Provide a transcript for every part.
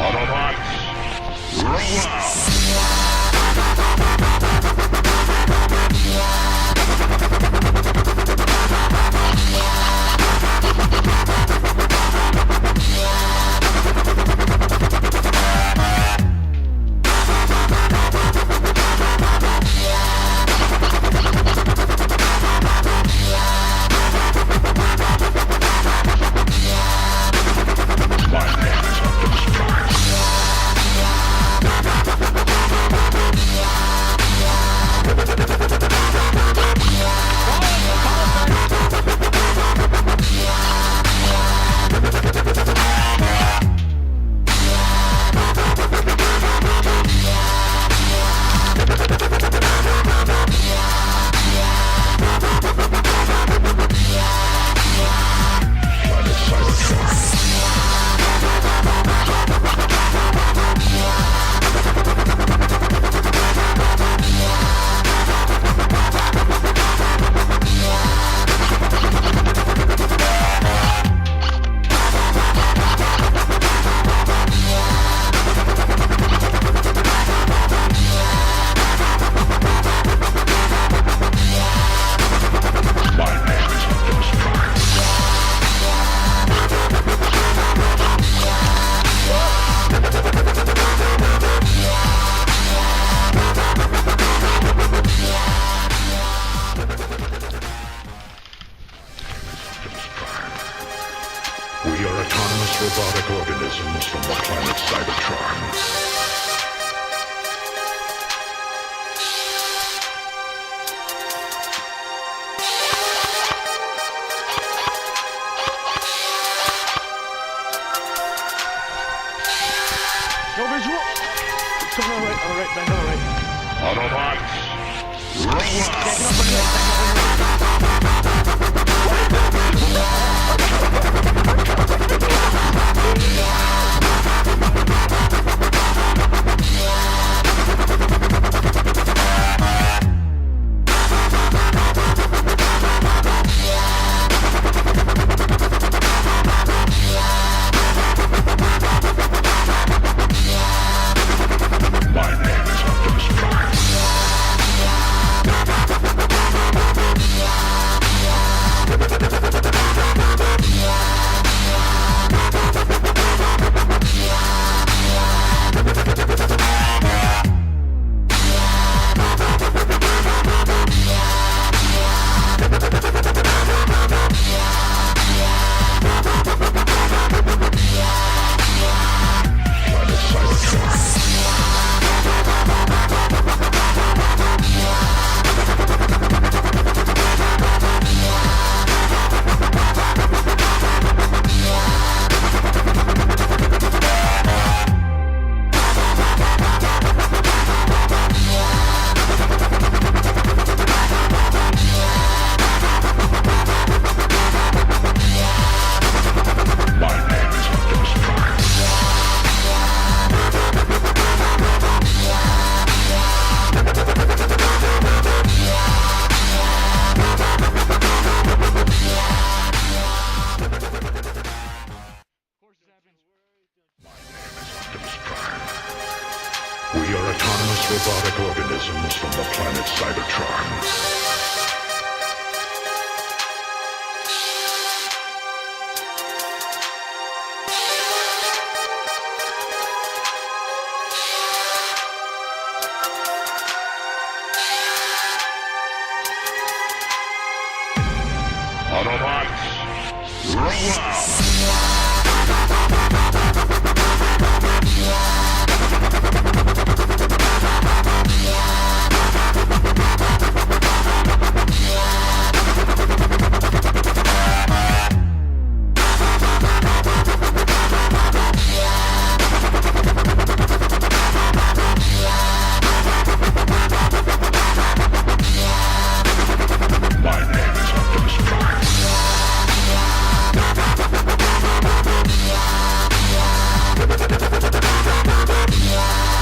Autobots, roll out! We are autonomous robotic organisms from the planet Cybertron. No visual! It's coming all right, back all right. Autobots, roll out! We are autonomous robotic organisms from the planet Cybertron. Autobots, roll out! Yeah.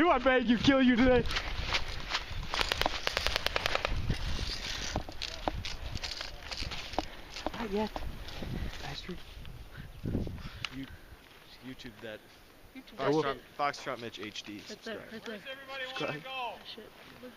do I beg you, kill you today? Not yet, bastard. You YouTube that. YouTube I will. Foxtrot Mitch HD. Right there, Subscribe. right there. Everybody Subscribe. want to go? Shit.